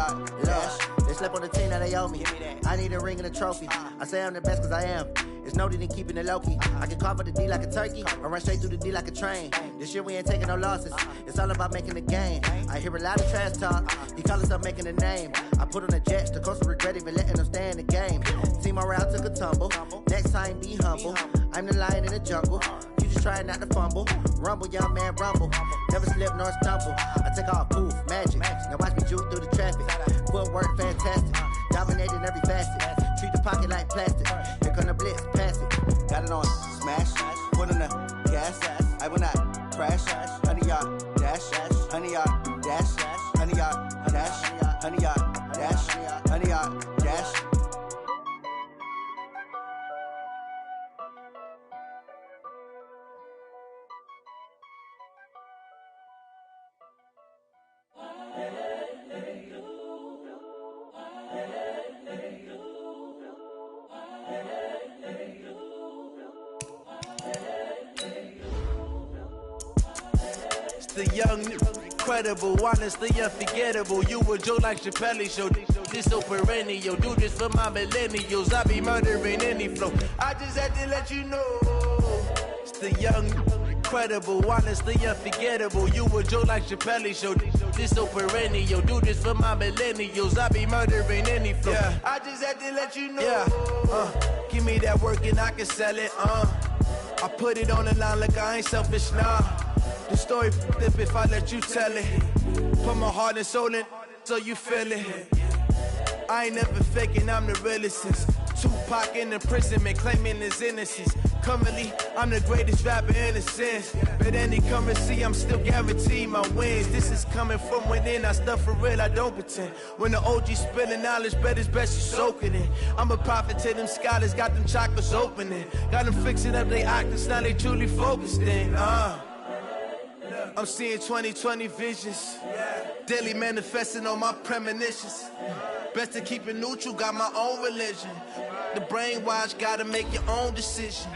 yard dash. They slept on the team, now they owe me. I need a ring and a trophy. I say I'm the best cause I am. It's noted in keeping it low-key. I can carve up the D like a turkey, or run straight through the D like a train. This year we ain't taking no losses. It's all about making the game. I hear a lot of trash talk. He call himself making a name. I put on the Jets, the coach will regret even letting them stay in the game. Team morale took a tumble. Next time be humble. I'm the lion in the jungle. You just trying not to fumble. Rumble, young man, rumble. Never slip nor stumble. I take off, poof, magic. Now watch me juke through the traffic. Footwork fantastic. Dominating every facet. Treat the pocket like plastic. Here come the blitz, pass it. Got it on smash. Put on the gas. I will not crash. 100 yard dash. 100 yard dash. 100 yard dash. 100 yard dash. 100 yard dash. The young, incredible, honestly unforgettable. You a Joe like Chappelle show. This so perennial. Do this for my millennials. I be murdering any flow. I just had to let you know. It's the young, incredible, honestly unforgettable. You a Joe like Chappelle show. This so perennial. Do this for my millennials. I be murdering any flow. Yeah. I just had to let you know. Yeah. Give me that work and I can sell it. I put it on the line like I ain't selfish, nah. The story flip if I let you tell it. Put my heart and soul in so you feel it. I ain't never faking, I'm the realest since Tupac in imprisonment, claiming his innocence. Currently, I'm the greatest rapper in a sense. But any currency, I'm still guaranteed my wins. This is coming from within, I stuff for real, I don't pretend. When the OG spilling knowledge, bet it's best you soak it in. I'm a prophet to them scholars, got them chakras opening. Got them fixing up they octaves, now they truly focused in. I'm seeing 2020 visions. Daily manifesting on my premonitions. Best to keep it neutral, got my own religion. The brainwash, gotta make your own decision.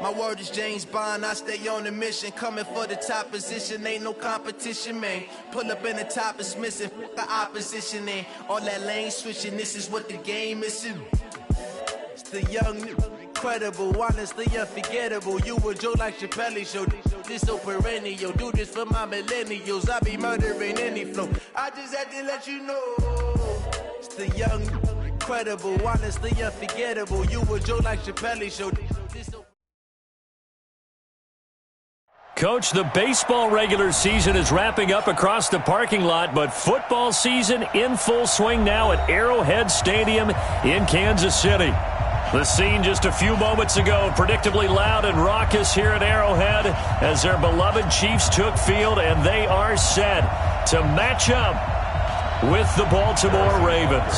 My word is James Bond, I stay on the mission. Coming for the top position, ain't no competition, man. Pull up in the top is missing, fuck the opposition, ain't all that lane switching, this is what the game is. It's the young, incredible, honestly unforgettable. You a Joe like Chappelle show. This so perennial. Do this for my millennials. I be murdering any flow. I just had to let you know. It's the young, incredible, honestly unforgettable. You a Joe like Chappelle show. Coach, the baseball regular season is wrapping up across the parking lot, but football season in full swing now at Arrowhead Stadium in Kansas City. The scene just a few moments ago, predictably loud and raucous here at Arrowhead as their beloved Chiefs took field, and they are set to match up with the Baltimore Ravens.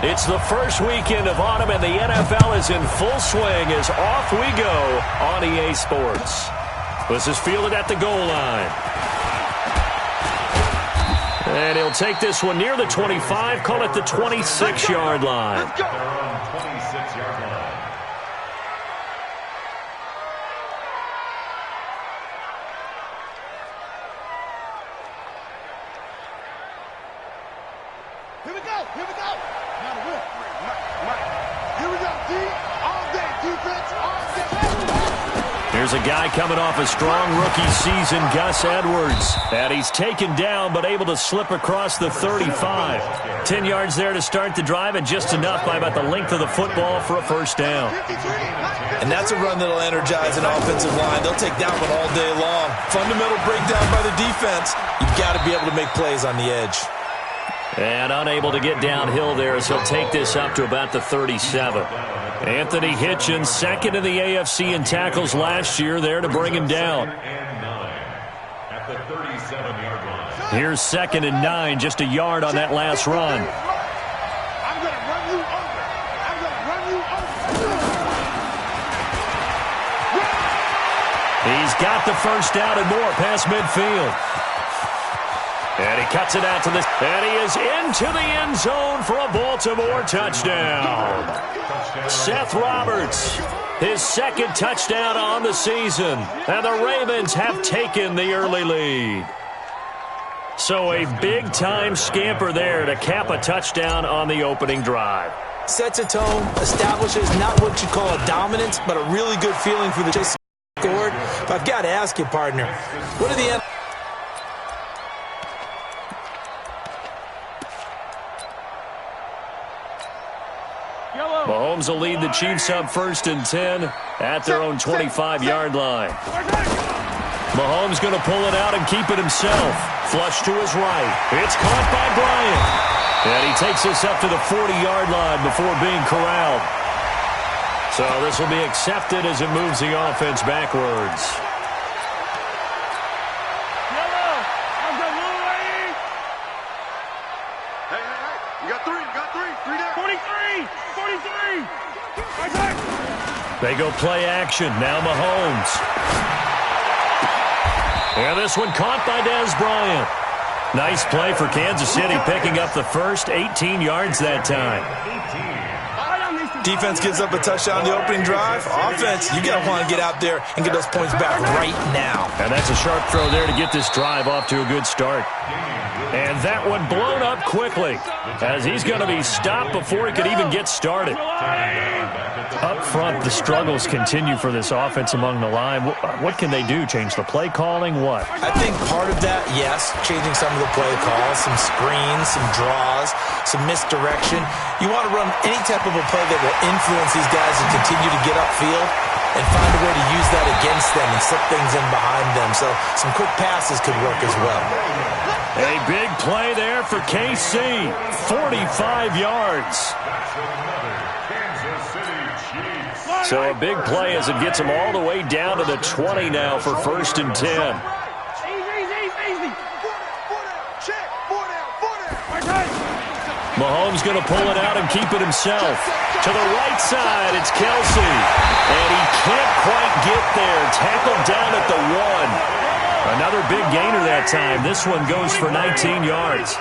It's the first weekend of autumn, and the NFL is in full swing as off we go on EA Sports. This is fielded at the goal line. And he'll take this one near the 25, call it the 26-yard line. Let's go. 26-yard line. Here we go. Here we go. Now the whip. Here we go. D. All day defense. All day. Here's a guy coming off a strong rookie season, Gus Edwards. And he's taken down but able to slip across the 35. 10 yards there to start the drive and just enough by about the length of the football for a first down. And that's a run that'll energize an offensive line. They'll take that one all day long. Fundamental breakdown by the defense. You've got to be able to make plays on the edge. And unable to get downhill there as he'll take this up to about the 37. Anthony Hitchens, second in the AFC in tackles last year, there to bring him down. At the 37-yard line. Here's 2nd and 9, just a yard on that last run. I'm going to run you over. I'm going to run you over. He's got the first down and more past midfield. And he cuts it out to the... And he is into the end zone for a Baltimore touchdown. Seth Roberts, his second touchdown on the season. And the Ravens have taken the early lead. So a big-time scamper there to cap a touchdown on the opening drive. Sets a tone, establishes not what you call a dominance, but a really good feeling for the just scored. But I've got to ask you, partner, what are the... Mahomes will lead the Chiefs up 1st and 10 at their own 25-yard line. Mahomes going to pull it out and keep it himself. Flush to his right. It's caught by Bryant. And he takes this up to the 40-yard line before being corralled. So this will be accepted as it moves the offense backwards. They go play action. Now Mahomes. And this one caught by Dez Bryant. Nice play for Kansas City, picking up the first 18 yards that time. Defense gives up a touchdown on the opening drive. Offense, you got to want to get out there and get those points back right now. And that's a sharp throw there to get this drive off to a good start. And that one blown up quickly as he's going to be stopped before he could even get started. Up front, the struggles continue for this offense among the line. What can they do? Change the play calling? What? I think part of that, yes, changing some of the play calls, some screens, some draws, some misdirection. You want to run any type of a play that will influence these guys and continue to get upfield and find a way to use that against them and slip things in behind them. So some quick passes could work as well. A big play there for KC. 45 yards. So a big play as it gets them all the way down to the 20 now for 1st and 10. Mahomes going to pull it out and keep it himself. To the right side, it's Kelsey. And he can't quite get there. Tackled down at the 1. Another big gainer that time. This one goes for 19 yards.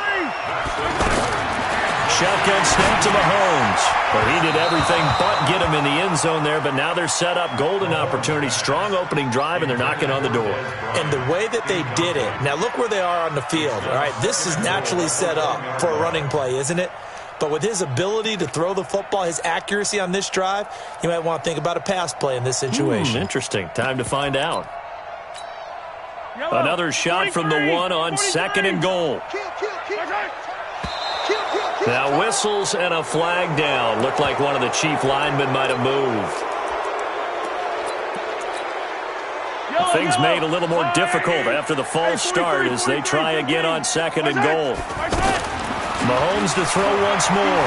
Shotgun snap to Mahomes. Well, he did everything but get him in the end zone there, but now they're set up. Golden opportunity, strong opening drive, and they're knocking on the door. And the way that they did it, now look where they are on the field, all right? This is naturally set up for a running play, isn't it? But with his ability to throw the football, his accuracy on this drive, you might want to think about a pass play in this situation. Interesting. Time to find out. Another shot from the 1 on 2nd and goal. Now whistles and a flag down. Looked like one of the Chief linemen might have moved. Things made a little more difficult after the false start as they try again on 2nd and goal. Mahomes to throw once more.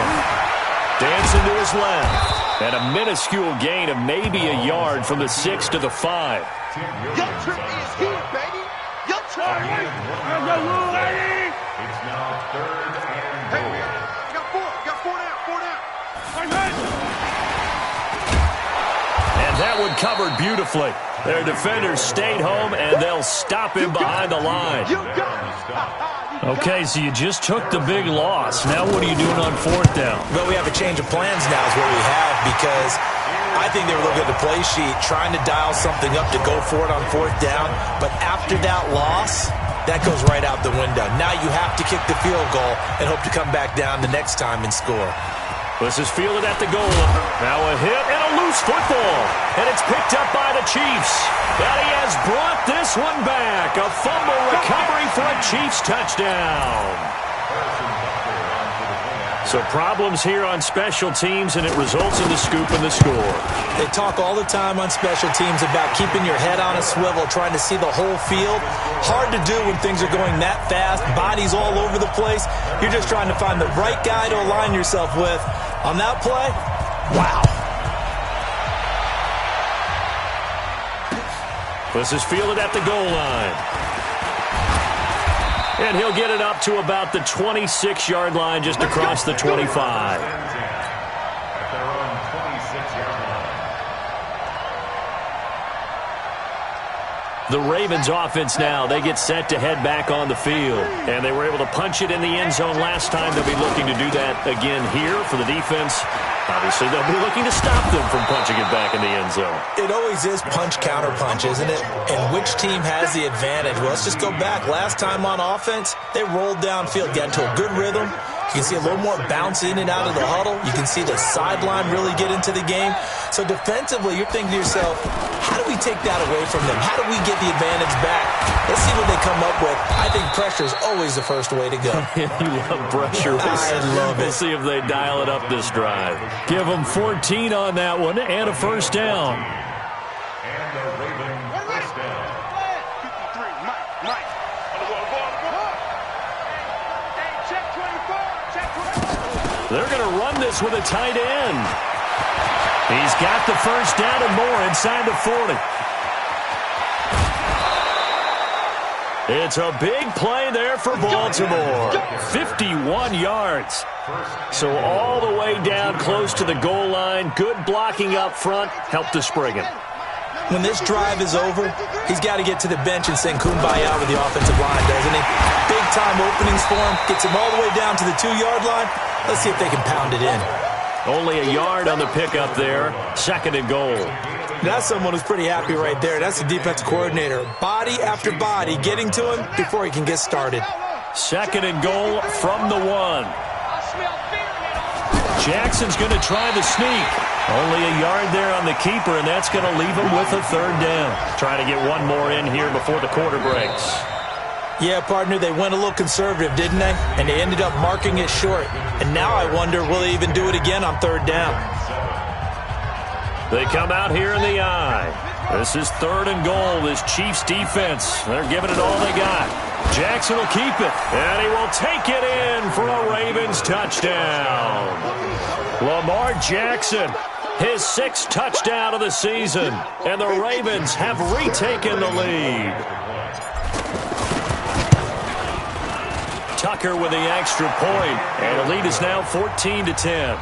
Dancing to his left. And a minuscule gain of maybe a yard from the 6 to the 5. Your trip is here, baby. Your trip. It's now 3rd and goal. And that one covered beautifully. Their defenders stayed home, and they'll stop him behind the line. Okay, so you just took the big loss. Now what are you doing on 4th down? Well, we have a change of plans now is what we have, because I think they were looking at the play sheet, trying to dial something up to go for it on 4th down. But after that loss, that goes right out the window. Now you have to kick the field goal and hope to come back down the next time and score. This is fielded at the goal line. Now a hit and a loose football. And it's picked up by the Chiefs. And he has brought this one back. A fumble recovery for a Chiefs touchdown. So problems here on special teams, and it results in the scoop and the score. They talk all the time on special teams about keeping your head on a swivel, trying to see the whole field. Hard to do when things are going that fast, bodies all over the place. You're just trying to find the right guy to align yourself with. On that play, wow. This is fielded at the goal line. And he'll get it up to about the 26-yard line, just across the 25. At their own 26-yard The Ravens offense now, they get set to head back on the field. And they were able to punch it in the end zone last time. They'll be looking to do that again here for the defense. Obviously, they'll be looking to stop them from punching it back in the end zone. It always is punch-counter-punch, isn't it? And which team has the advantage? Well, let's just go back. Last time on offense, they rolled downfield, got into a good rhythm. You can see a little more bounce in and out of the huddle. You can see the sideline really get into the game. So defensively, you're thinking to yourself, how do we take that away from them? How do we get the advantage back? Let's see what they come up with. I think pressure is always the first way to go. You love pressure. I love it. We'll see if they dial it up this drive. Give them 14 on that one and a first down. And the Ravens first down. 53, Mike. Check 24, check 24. They're going to run this with a tight end. He's got the first down and more inside the 40. It's a big play there for Baltimore. 51 yards. So all the way down close to the goal line. Good blocking up front. Helped to spring him. When this drive is over, he's got to get to the bench and sing Kumbaya with the offensive line, doesn't he? Big-time openings for him. Gets him all the way down to the 2-yard line. Let's see if they can pound it in. Only a yard on the pickup there. Second and goal. That's someone who's pretty happy right there. That's the defensive coordinator. Body after body getting to him before he can get started. Second and goal from the 1. Jackson's going to try the sneak. Only a yard there on the keeper, and that's going to leave him with a third down. Try to get one more in here before the quarter breaks. Yeah, partner, they went a little conservative, didn't they? And they ended up marking it short. And now I wonder, will they even do it again on third down? They come out here in the eye. This is third and goal, this Chiefs defense. They're giving it all they got. Jackson will keep it, and he will take it in for a Ravens touchdown. Lamar Jackson, his 6th touchdown of the season, and the Ravens have retaken the lead. Tucker with the extra point, and the lead is now 14-10.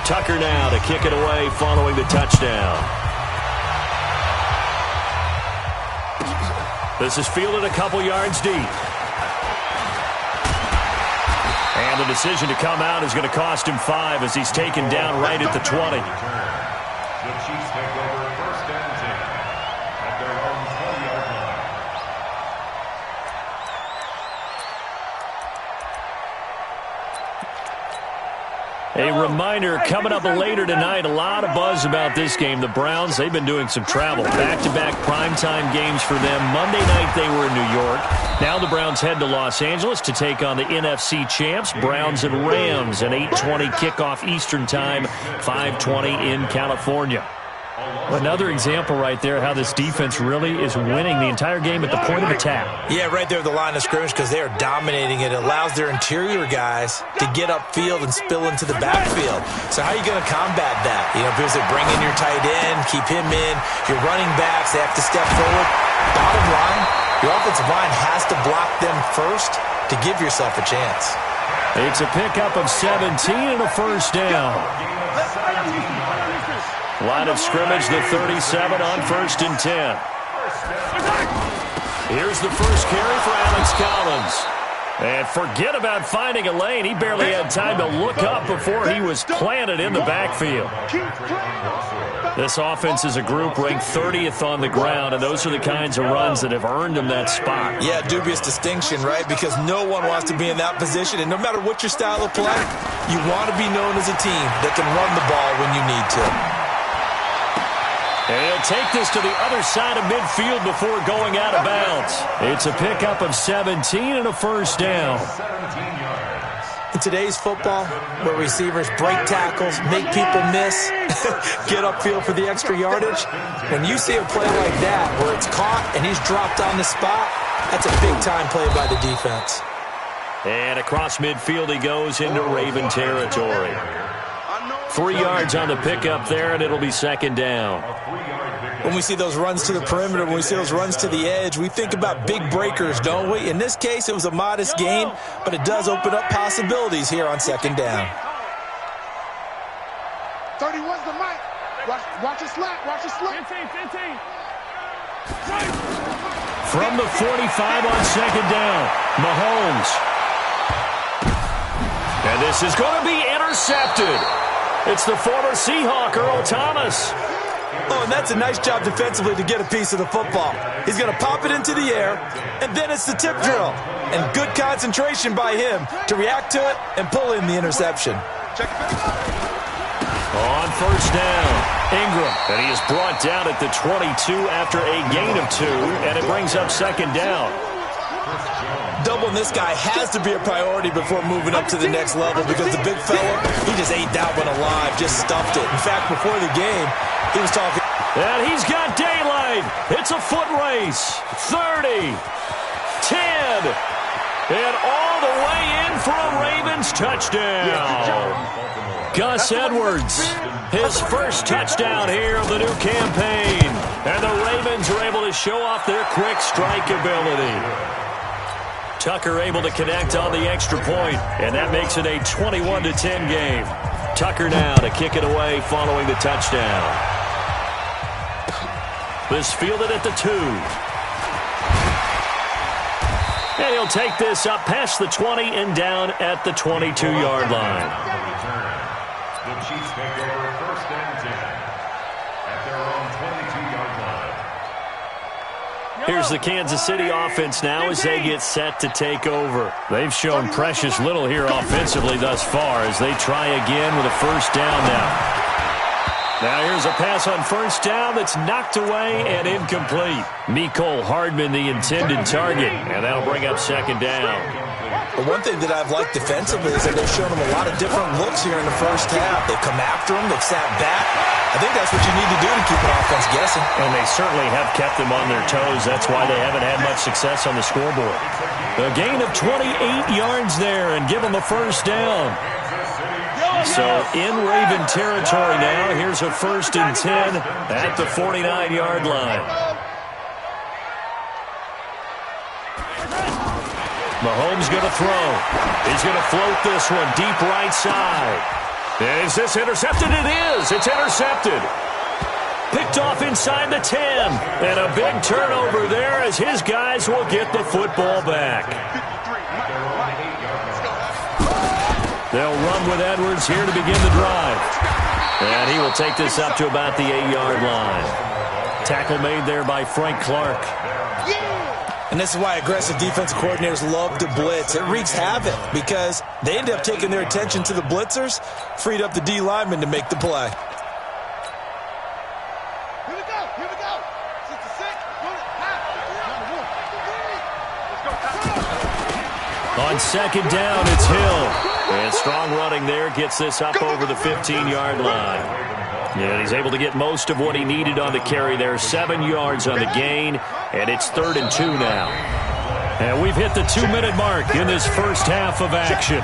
Tucker now to kick it away following the touchdown. This is fielded a couple yards deep. And the decision to come out is going to cost him 5 as he's taken down right at the 20. The Chiefs take over first and 10 at their own 20-yard line. A reminder, coming up later tonight, a lot of buzz about this game. The Browns, they've been doing some travel. Back-to-back primetime games for them. Monday night they were in New York. Now the Browns head to Los Angeles to take on the NFC champs, Browns and Rams. An 8:20 kickoff Eastern time, 5:20 in California. Another example right there how this defense really is winning the entire game at the point of attack. Yeah, right there at the line of scrimmage because they are dominating it. It allows their interior guys to get upfield and spill into the backfield. So how are you going to combat that? You know, because they bring in your tight end, keep him in. Your running backs, they have to step forward. Bottom line, your offensive line has to block them first to give yourself a chance. It's a pickup of 17 and a first down. Line of scrimmage, the 37 on 1st and 10. Here's the first carry for Alex Collins. And forget about finding a lane. He barely had time to look up before he was planted in the backfield. This offense is a group ranked 30th on the ground, and those are the kinds of runs that have earned them that spot. Yeah, dubious distinction, right? Because no one wants to be in that position, and no matter what your style of play, you want to be known as a team that can run the ball when you need to. And he'll take this to the other side of midfield before going out of bounds. It's a pickup of 17 and a first down. In today's football, where receivers break tackles, make people miss, get upfield for the extra yardage, when you see a play like that where it's caught and he's dropped on the spot, that's a big-time play by the defense. And across midfield he goes into Raven territory. 3 yards on the pickup there, and it'll be second down. When we see those runs to the perimeter, when we see those runs to the edge, we think about big breakers, don't we? In this case, it was a modest gain, but it does open up possibilities here on second down. 31's the mic. Watch it slap. Watch it slap. 15. From the 45 on second down, Mahomes. And this is going to be intercepted. It's the former Seahawk, Earl Thomas. Oh, and that's a nice job defensively to get a piece of the football. He's going to pop it into the air, and then it's the tip drill. And good concentration by him to react to it and pull in the interception. On first down, Ingram. And he is brought down at the 22 after a gain of 2, and it brings up second down. Doubling this guy has to be a priority before moving up to the next level because the big fella, he just ate that one alive, just stuffed it. In fact, before the game, he was talking. And he's got daylight. It's a foot race. 30, 10, and all the way in for a Ravens touchdown. Gus Edwards, his first touchdown here of the new campaign. And the Ravens are able to show off their quick strike ability. Tucker able to connect on the extra point, and that makes it a 21-10 game. Tucker now to kick it away following the touchdown. This fielded at the 2. And he'll take this up past the 20 and down at the 22-yard line. The Chiefs take over first and 10 at their own 22-yard line. Here's the Kansas City offense now as they get set to take over. They've shown precious little here offensively thus far as they try again with a first down now. Now here's a pass on first down that's knocked away and incomplete. Mecole Hardman the intended target, and that'll bring up second down. The one thing that I've liked defensively is that they've shown him a lot of different looks here in the first half. They've come after him. They've sat back. I think that's what you need to do to keep an offense guessing. And they certainly have kept them on their toes. That's why they haven't had much success on the scoreboard. A gain of 28 yards there and give them a first down. So in Raven territory now. Here's a first and 10 at the 49-yard line. Mahomes going to throw. He's going to float this one deep right side. Is this intercepted? It is. It's intercepted. Picked off inside the 10. And a big turnover there as his guys will get the football back. They'll run with Edwards here to begin the drive. And he will take this up to about the 8-yard line. Tackle made there by Frank Clark. And this is why aggressive defensive coordinators love to blitz. It wreaks havoc because they end up taking their attention to the blitzers, freed up the D lineman to make the play. Here we go. 66. On second down, it's Hill. And strong running there gets this up over the 15-yard line. And he's able to get most of what he needed on the carry there. 7 yards on the gain, and it's 3rd and 2 now. And we've hit the 2-minute mark in this first half of action.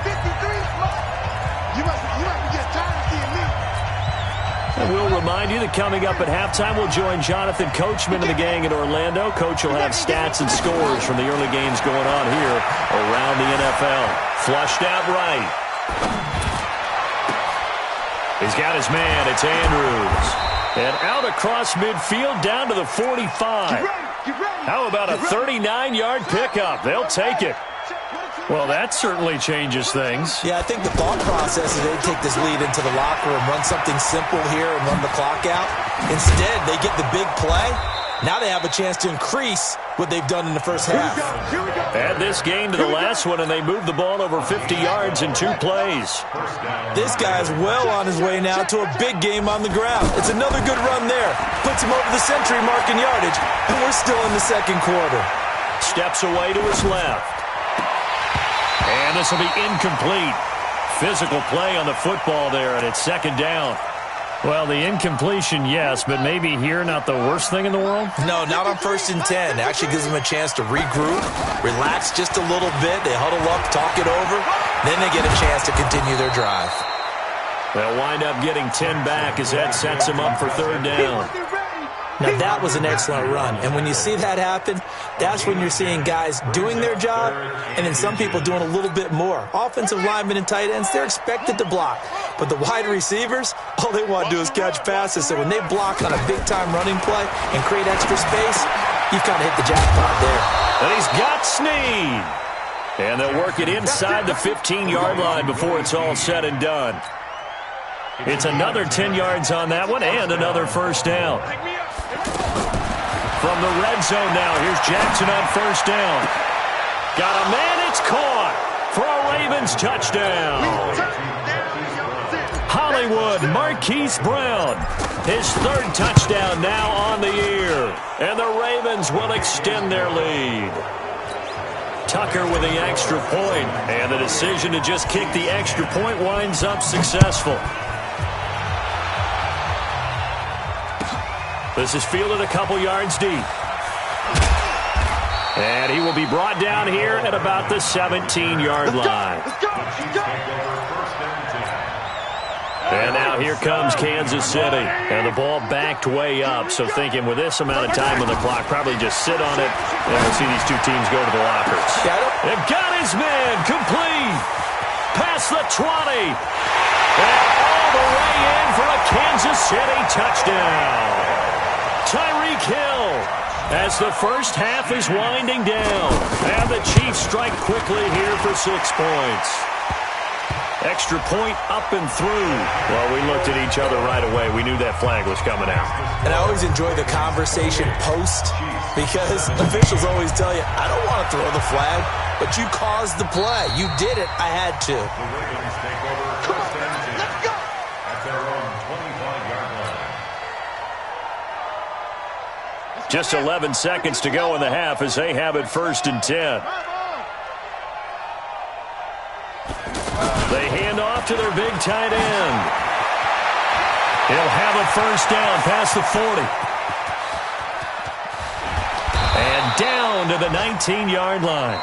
And we'll remind you that coming up at halftime, we'll join Jonathan Coachman and the gang in Orlando. Coach will have stats and scores from the early games going on here around the NFL. Flushed out right. He's got his man. It's Andrews. And out across midfield down to the 45. How about a 39-yard pickup? They'll take it. Well, that certainly changes things. Yeah, I think the thought process is they'd take this lead into the locker room, run something simple here and run the clock out. Instead, they get the big play. Now they have a chance to increase what they've done in the first half. Add this game to the last one, and they move the ball over 50 yards in 2 plays. This guy's well on his way now to a big game on the ground. It's another good run there. Puts him over the century mark in yardage, and we're still in the second quarter. Steps away to his left. And this will be incomplete. Physical play on the football there, and it's second down. Well, the incompletion, yes, but maybe here not the worst thing in the world? No, not on 1st and 10. It actually gives them a chance to regroup, relax just a little bit. They huddle up, talk it over. Then they get a chance to continue their drive. They'll wind up getting 10 back as that sets them up for 3rd down. Now, that was an excellent run. And when you see that happen, that's when you're seeing guys doing their job and then some people doing a little bit more. Offensive linemen and tight ends, they're expected to block. But the wide receivers, all they want to do is catch passes. So when they block on a big-time running play and create extra space, you've kind of hit the jackpot there. And he's got Snead. And they'll work it inside the 15-yard line before it's all said and done. It's another 10 yards on that one and another first down. From the red zone now, here's Jackson on first down. Got a man, it's caught for a Ravens touchdown. Hollywood, Marquise Brown, his third touchdown now on the year. And the Ravens will extend their lead. Tucker with the extra point, and the decision to just kick the extra point winds up successful. This is fielded a couple yards deep. And he will be brought down here at about the 17-yard line. And now here comes Kansas City. And the ball backed way up. So thinking with this amount of time on the clock, probably just sit on it. And we'll see these two teams go to the lockers. And got his man complete. Past the 20. And all the way in for a Kansas City touchdown. Tyreek Hill as the first half is winding down. And the Chiefs strike quickly here for 6 points. Extra point up and through. Well, we looked at each other right away. We knew that flag was coming out. And I always enjoy the conversation post because officials always tell you, I don't want to throw the flag, but you caused the play. You did it. I had to. The Ravens take over first and 10 at their own 25-yard line. Just 11 seconds to go in the half as they have it first and 10. They hand off to their big tight end. He'll have a first down past the 40. And down to the 19-yard line.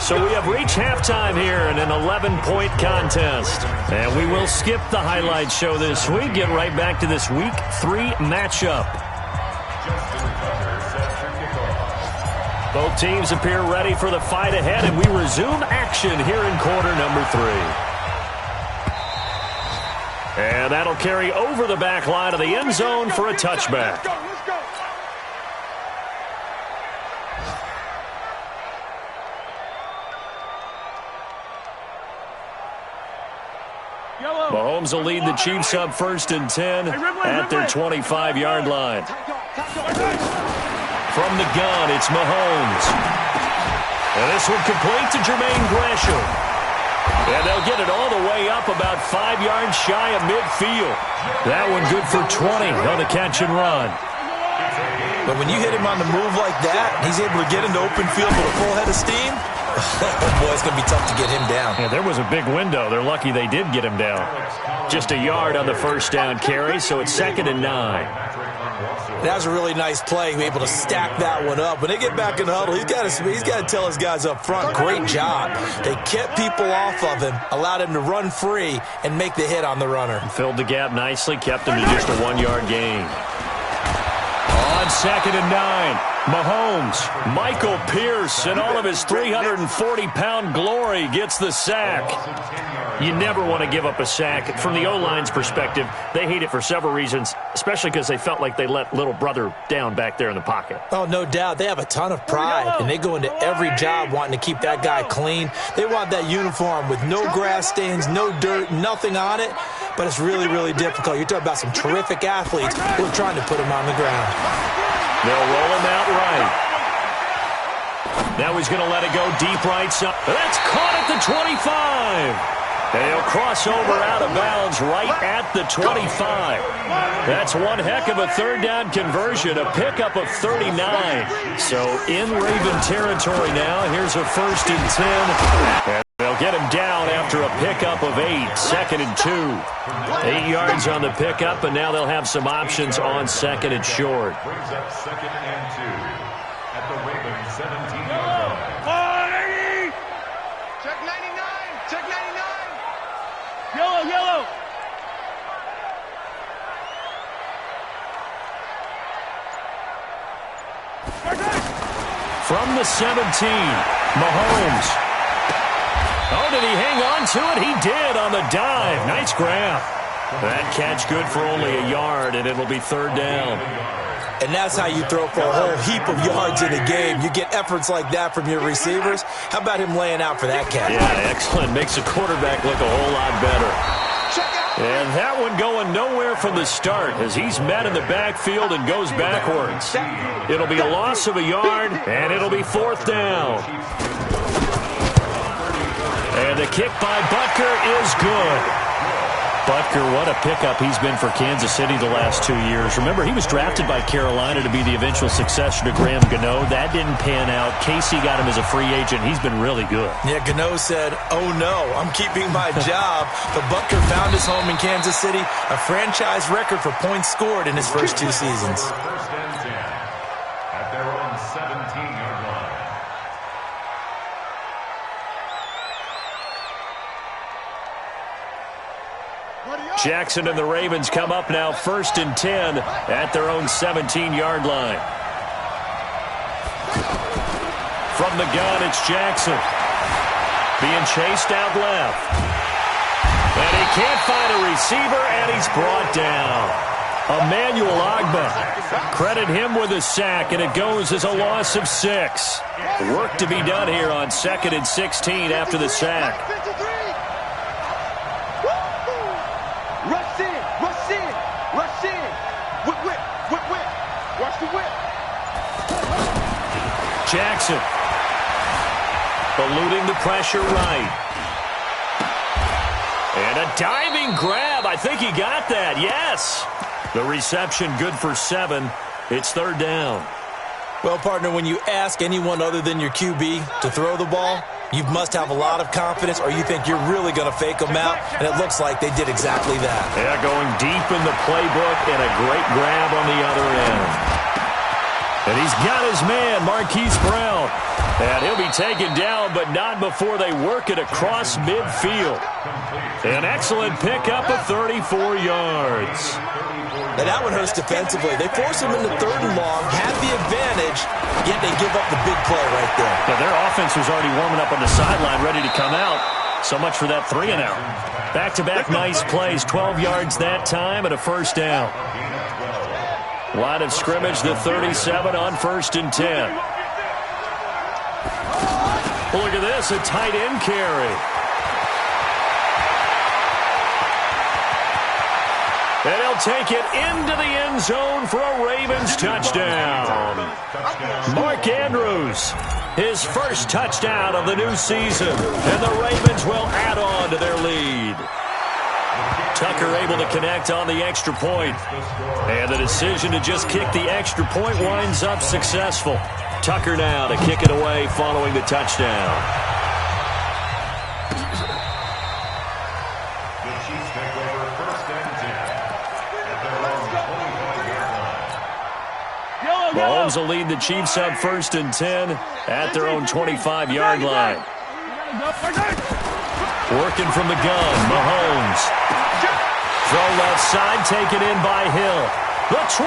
So we have reached halftime here in an 11-point contest. And we will skip the highlight show this week. Get right back to this Week 3 matchup. Both teams appear ready for the fight ahead, and we resume action here in quarter number 3. And that'll carry over the back line of the end zone for a touchback. Mahomes will lead the Chiefs up first and 10 at their 25-yard line. From the gun, it's Mahomes. And this one complete to Jermaine Gresham. And they'll get it all the way up about 5 yards shy of midfield. That one good for 20 on the catch and run. But when you hit him on the move like that, he's able to get into open field with a full head of steam, boy, it's going to be tough to get him down. Yeah, there was a big window. They're lucky they did get him down. Just a yard on the first down carry, so it's 2nd and 9. That was a really nice play, able to stack that one up. When they get back in the huddle, he's got to tell his guys up front, great job. They kept people off of him, allowed him to run free, and make the hit on the runner. Filled the gap nicely, kept him to just a 1-yard gain. On 2nd and 9, Mahomes, Michael Pierce, and all of his 340-pound glory gets the sack. You never want to give up a sack. From the O-line's perspective, they hate it for several reasons, especially because they felt like they let little brother down back there in the pocket. Oh, no doubt. They have a ton of pride, and they go into every job wanting to keep that guy clean. They want that uniform with no grass stains, no dirt, nothing on it, but it's really, really difficult. You're talking about some terrific athletes who are trying to put him on the ground. They'll roll him out right. Now he's going to let it go deep right side. That's caught at the 25. They'll cross over out of bounds right at the 25. That's one heck of a third down conversion, a pickup of 39. So in Raven territory now, here's a 1st and 10. And they'll get him down after a pickup of 8, 2nd and 2. 8 yards on the pickup, and now they'll have some options on 2nd and short. Brings up 2nd and 2 at the Ravens 17-yard line. Check 99. Check 99. Yellow, yellow. From the 17, Mahomes. Oh, did he hang on to it? He did on the dive. Nice grab. That catch good for only a yard, and it'll be third down. And that's how you throw for a whole heap of yards in a game. You get efforts like that from your receivers. How about him laying out for that catch? Yeah, excellent. Makes the quarterback look a whole lot better. And that one going nowhere from the start as he's met in the backfield and goes backwards. It'll be a loss of a yard, and it'll be fourth down. And the kick by Butker is good. Butker, what a pickup he's been for Kansas City the last 2 years. Remember, he was drafted by Carolina to be the eventual successor to Graham Gano. That didn't pan out. Casey got him as a free agent. He's been really good. Yeah, Gano said, oh no, I'm keeping my job. But Butker found his home in Kansas City, a franchise record for points scored in his first 2 seasons. First and 10 at their own 17-yard line. Jackson and the Ravens come up now first and 10 at their own 17-yard line. From the gun, it's Jackson. Being chased out left. And he can't find a receiver, and he's brought down. Emmanuel Ogbah. Credit him with a sack, and it goes as a loss of 6. Work to be done here on 2nd and 16 after the sack. Jackson eluding the pressure right. And a diving grab. I think he got that. Yes. The reception good for 7. It's third down. Well, partner, when you ask anyone other than your QB to throw the ball, you must have a lot of confidence or you think you're really going to fake them out, and it looks like they did exactly that. Yeah, going deep in the playbook and a great grab on the other end. And he's got his man, Marquise Brown. And he'll be taken down, but not before they work it across midfield. An excellent pickup of 34 yards. Now that one hurts defensively. They force him into 3rd and long, had the advantage, yet they give up the big play right there. Yeah, their offense was already warming up on the sideline, ready to come out. So much for that 3 and out. Back-to-back nice plays, 12 yards that time and a first down. Line of scrimmage, the 37 on 1st and 10. Look at this, a tight end carry. And he'll take it into the end zone for a Ravens touchdown. Mark Andrews, his first touchdown of the new season. And the Ravens will add on to their lead. Tucker able to connect on the extra point. And the decision to just kick the extra point winds up successful. Tucker now to kick it away following the touchdown. The Chiefs take over 1st and 10 at their own 25-yard line. Mahomes will lead the Chiefs up 1st and 10 at their own 25-yard line. Working from the gun, Mahomes. Throw left side, taken in by Hill. The 20.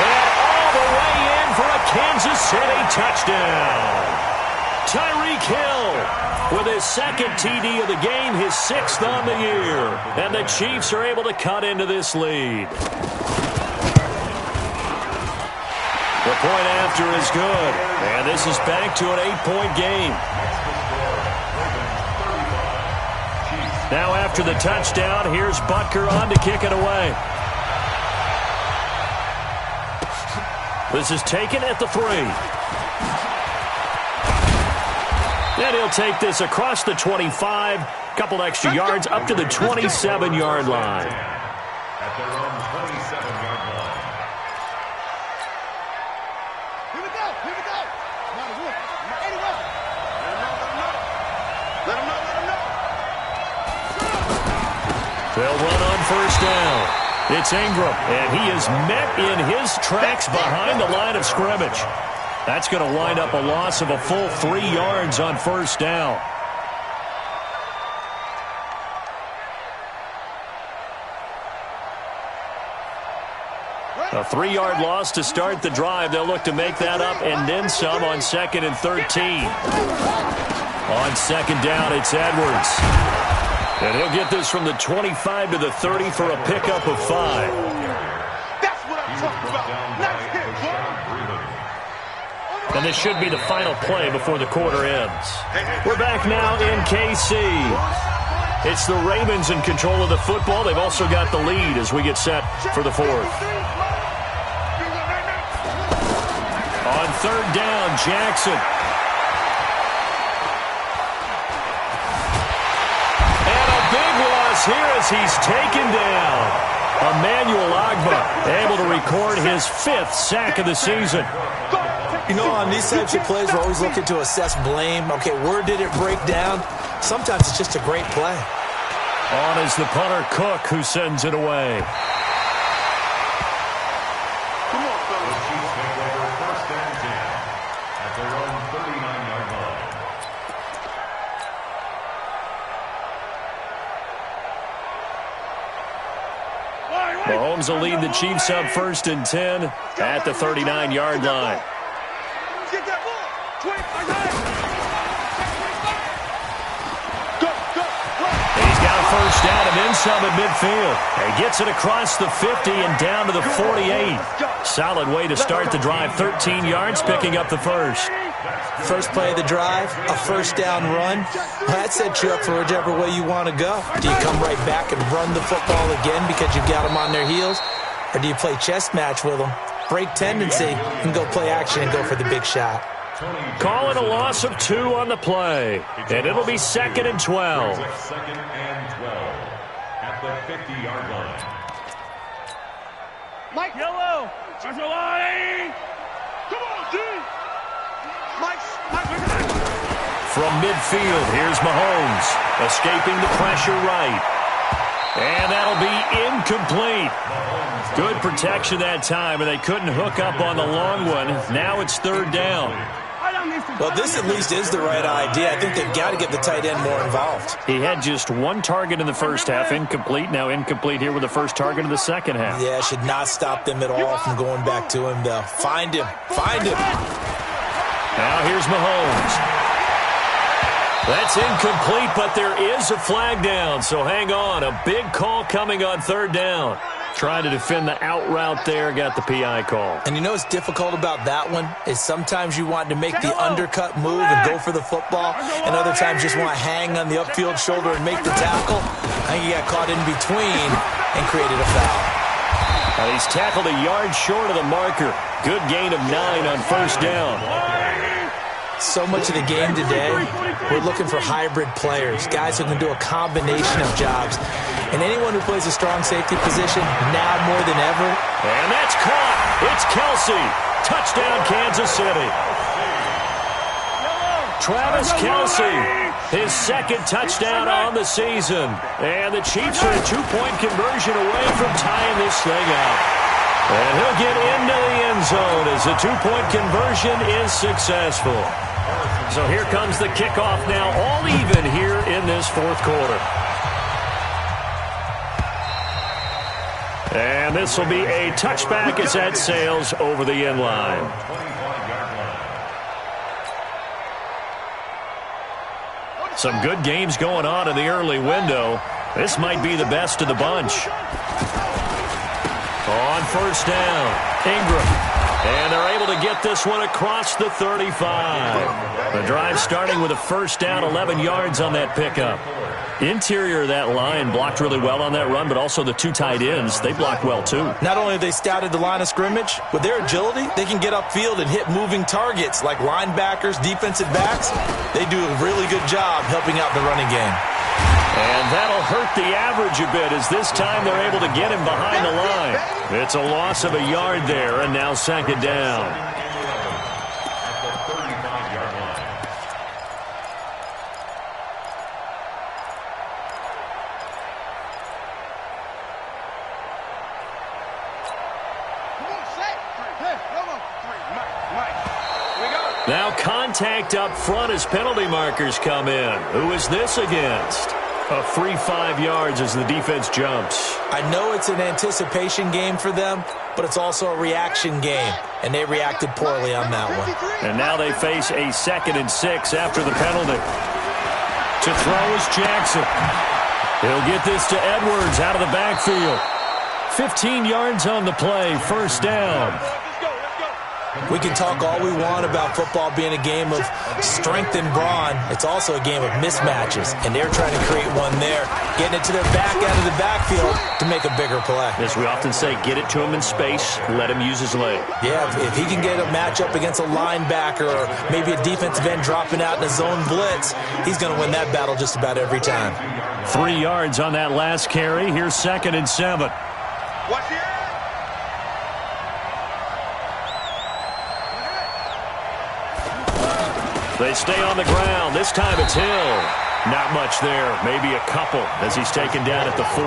And all the way in for a Kansas City touchdown. Tyreek Hill with his 2nd TD of the game, his 6th on the year. And the Chiefs are able to cut into this lead. The point after is good. And this is back to an 8-point game. Now after the touchdown, here's Butker on to kick it away. This is taken at the 3. And he'll take this across the 25, couple extra yards up to the 27-yard line. At their own 27-yard line. Here we go. Here we go. Anyway. Let him know. They'll run on 1st down. It's Ingram, and he is met in his tracks behind the line of scrimmage. That's going to wind up a loss of a full 3 yards on 1st down. A 3-yard loss to start the drive. They'll look to make that up and then some on 2nd and 13. On second down, it's Edwards. And he'll get this from the 25 to the 30 for a pickup of 5. That's what I'm talking about. Nice hit, boy. And this should be the final play before the quarter ends. We're back now in KC. It's the Ravens in control of the football. They've also got the lead as we get set for the fourth. On third down, Jackson. And a big loss here as he's taken down. Emmanuel Agba able to record his 5th sack of the season. You know, on these types of plays, we're always looking to assess blame. Okay, where did it break down? Sometimes it's just a great play. On is the punter, Cook, who sends it away. Come on, fellas. The Chiefs take over 1st and 10 at their own 39-yard line. Mahomes will lead the Chiefs up 1st and 10 at the 39-yard line. Get that ball. He's got a first down and then some at midfield. He gets it across the 50 and down to the 48. Solid way to start the drive. 13 yards, picking up the first. First play of the drive, a first down run. That sets you up for whichever way you want to go. Do you come right back and run the football again because you've got them on their heels? Or do you play chess match with them, break tendency, and go play action and go for the big shot? Call it a loss of 2 on the play. And it'll be 2nd and 12. 2nd and 12 at the 50-yard line. Mike. Yellow. Come on, G. Mike. From midfield, here's Mahomes, escaping the pressure right. And that'll be incomplete. Good protection that time, and they couldn't hook up on the long one. Now it's 3rd down. Well, this at least is the right idea. I think they've got to get the tight end more involved. He had just 1 target in the first half, incomplete. Now incomplete here with the first target of the second half. Yeah, should not stop them at all from going back to him, though. Find him. Find him. Now here's Mahomes. That's incomplete, but there is a flag down, so hang on. A big call coming on 3rd down. Trying to defend the out route there, got the PI call. And you know what's difficult about that one is sometimes you want to make the undercut move and go for the football, and other times just want to hang on the upfield shoulder and make the tackle. I think he got caught in between and created a foul. And he's tackled a yard short of the marker. Good gain of 9 on 1st down. So much of the game today, we're looking for hybrid players, guys who can do a combination of jobs. And anyone who plays a strong safety position, now more than ever. And that's caught. It's Kelsey. Touchdown, Kansas City. Travis Kelsey, his 2nd touchdown on the season. And the Chiefs are a 2-point conversion away from tying this thing up. And he'll get into the end zone as the 2-point conversion is successful. So here comes the kickoff now, all even here in this 4th quarter. And this will be a touchback as that sails over the end line. Some good games going on in the early window. This might be the best of the bunch. On 1st down, Ingram. And they're able to get this one across the 35. The drive starting with a first down, 11 yards on that pickup. Interior of that line blocked really well on that run, but also the 2 tight ends, they blocked well too. Not only have they scouted the line of scrimmage, with their agility, they can get upfield and hit moving targets like linebackers, defensive backs. They do a really good job helping out the running game. And that'll hurt the average a bit as this time they're able to get him behind the line. It's a loss of a yard there, and now 2nd down. At the 35-yard line. Now contact up front as penalty markers come in. Who is this against? A free 5 yards as the defense jumps. I know it's an anticipation game for them, but it's also a reaction game, and they reacted poorly on that one. And now they face a 2nd and 6 after the penalty. To throw is Jackson. He'll get this to Edwards out of the backfield. 15 yards on the play, first down. We can talk all we want about football being a game of strength and brawn. It's also a game of mismatches, and they're trying to create one there, getting it to their back out of the backfield to make a bigger play. As we often say, get it to him in space, let him use his leg. Yeah, if he can get a matchup against a linebacker or maybe a defensive end dropping out in a zone blitz, he's going to win that battle just about every time. 3 yards on that last carry. Here's 2nd and 7. Watch here. They stay on the ground. This time it's Hill. Not much there. Maybe a couple as he's taken down at the 40.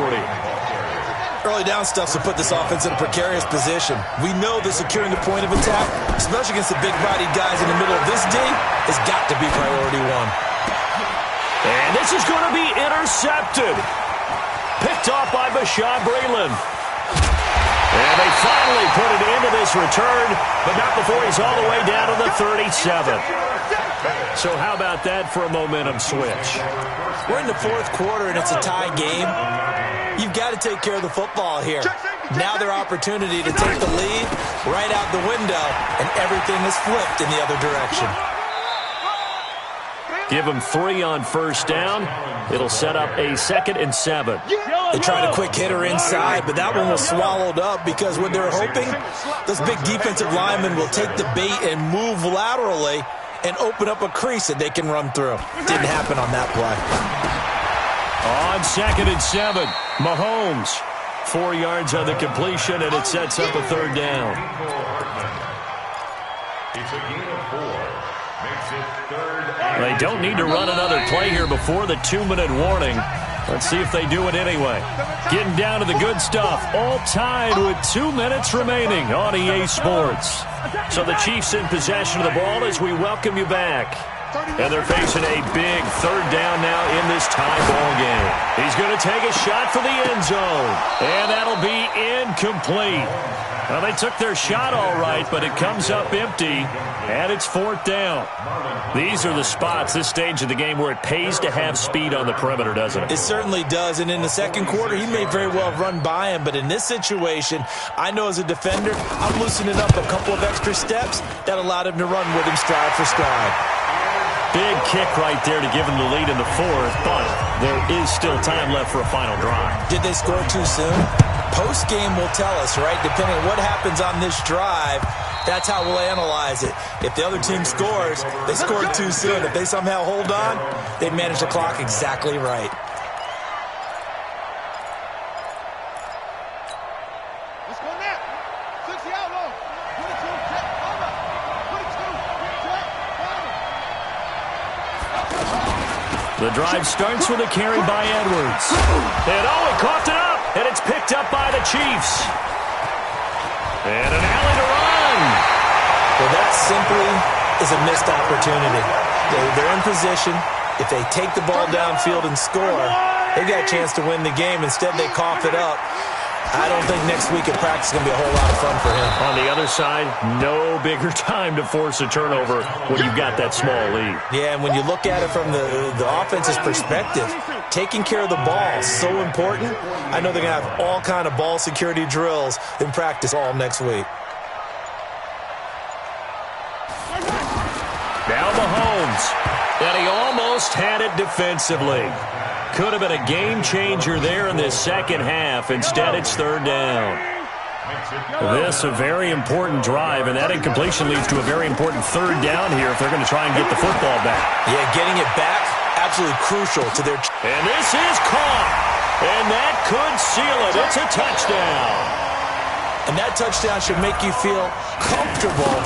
Early down stuff to put this offense in a precarious position. We know that securing the point of attack, especially against the big-bodied guys in the middle of this D, has got to be priority one. And this is going to be intercepted. Picked off by Bashaud Breeland. And they finally put it into this return, but not before he's all the way down to the 37. So how about that for a momentum switch? We're in the 4th quarter, and it's a tie game. You've got to take care of the football here. Now their opportunity to take the lead right out the window, and everything is flipped in the other direction. Give them 3 on first down. It'll set up a 2nd and 7. They tried a quick hitter inside, but that one was swallowed up because what they're hoping, those big defensive linemen will take the bait and move laterally and open up a crease that they can run through. Didn't happen on that play. On 2nd and 7, Mahomes. 4 yards on the completion, and it sets up a 3rd down. It's a gain of 4. Makes it 3rd and They don't need to run another play here before the 2-minute warning. Let's see if they do it anyway. Getting down to the good stuff. All tied with 2 minutes remaining on EA Sports. So the Chiefs in possession of the ball as we welcome you back. And they're facing a big 3rd down now in this tie ball game. He's going to take a shot for the end zone. And that'll be incomplete. Well, they took their shot all right, but it comes up empty, and it's 4th down. These are the spots, this stage of the game, where it pays to have speed on the perimeter, doesn't it? It certainly does, and in the 2nd quarter, he may very well have run by him, but in this situation, I know as a defender, I'm loosening up a couple of extra steps that allowed him to run with him stride for stride. Big kick right there to give him the lead in the 4th, but there is still time left for a final drive. Did they score too soon? Post-game will tell us, right? Depending on what happens on this drive, that's how we'll analyze it. If the other team scores, they scored too soon. If they somehow hold on, they manage the clock exactly right. Let's go now. 60 out low. 22, check, over. 22, check, over. The drive starts with a carry by Edwards. And he coughed it up, and it's picked up by the Chiefs. And an alley to run. Well, that simply is a missed opportunity. They're in position. If they take the ball downfield and score, they've got a chance to win the game. Instead, they cough it up. I don't think next week at practice is going to be a whole lot of fun for him. On the other side, no bigger time to force a turnover when you've got that small lead. Yeah, and when you look at it from the offense's perspective, taking care of the ball is so important. I know they're going to have all kind of ball security drills in practice all next week. Now Mahomes, and he almost had it defensively. Could have been a game changer there in this 2nd half. Instead, it's 3rd down. This a very important drive, and that incompletion leads to a very important 3rd down here if they're going to try and get the football back. Yeah, getting it back, absolutely crucial to their... And this is caught, and that could seal it. It's a touchdown. And that touchdown should make you feel comfortable.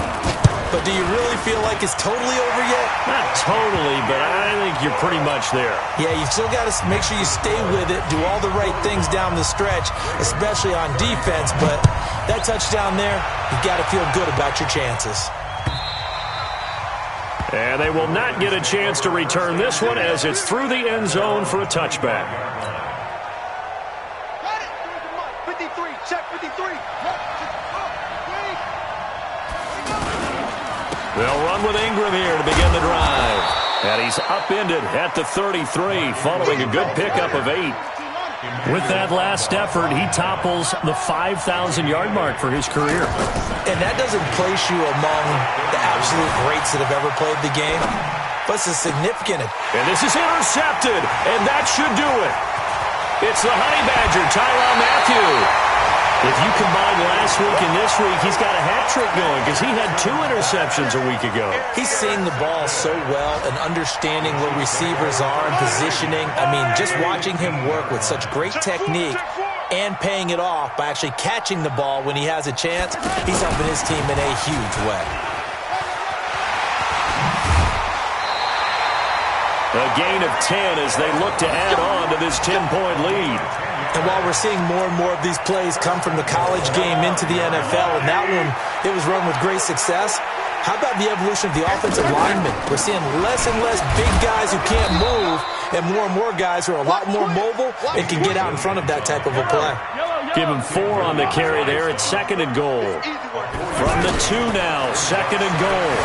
But do you really feel like it's totally over yet? Not totally, but I think you're pretty much there. Yeah, you still got to make sure you stay with it, do all the right things down the stretch, especially on defense. But that touchdown there, you got to feel good about your chances. And they will not get a chance to return this one as it's through the end zone for a touchback. Got it. 53, check 53. They'll run with Ingram here to begin the drive. And he's upended at the 33 following a good pickup of 8. With that last effort, he topples the 5,000-yard mark for his career. And that doesn't place you among the absolute greats that have ever played the game, but it's a significant. And this is intercepted, and that should do it. It's the Honey Badger, Tyrann Mathieu. If you combine last week and this week, he's got a hat trick going because he had 2 interceptions a week ago. He's seeing the ball so well and understanding where receivers are and positioning. I mean, just watching him work with such great technique and paying it off by actually catching the ball when he has a chance, he's helping his team in a huge way. A gain of 10 as they look to add on to this 10-point lead. And while we're seeing more and more of these plays come from the college game into the NFL, and that one, it was run with great success, how about the evolution of the offensive linemen? We're seeing less and less big guys who can't move and more guys who are a lot more mobile and can get out in front of that type of a play. Give him 4 on the carry there at 2nd and goal. From the 2 now, 2nd and goal.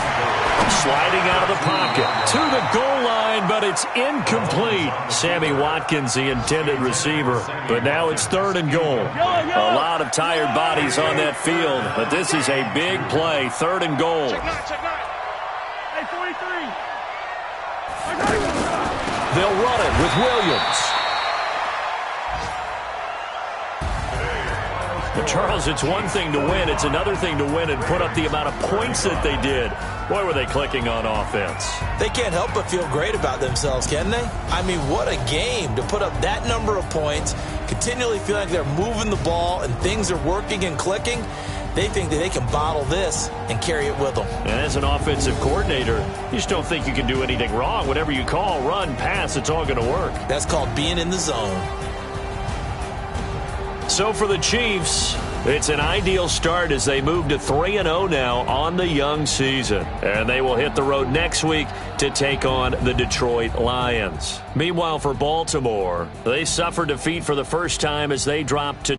Sliding out of the pocket to the goal line, but it's incomplete. Sammy Watkins, the intended receiver. But now it's 3rd and goal. A lot of tired bodies on that field, but this is a big play. 3rd and goal. Hey, 43. They'll run it with Williams. But Charles, it's one thing to win. It's another thing to win and put up the amount of points that they did. Boy, were they clicking on offense. They can't help but feel great about themselves, can they? I mean, what a game to put up that number of points, continually feel like they're moving the ball and things are working and clicking. They think that they can bottle this and carry it with them. And as an offensive coordinator, you just don't think you can do anything wrong. Whatever you call, run, pass, it's all going to work. That's called being in the zone. So for the Chiefs, it's an ideal start as they move to 3-0 now on the young season. And they will hit the road next week to take on the Detroit Lions. Meanwhile, for Baltimore, they suffered defeat for the first time as they dropped to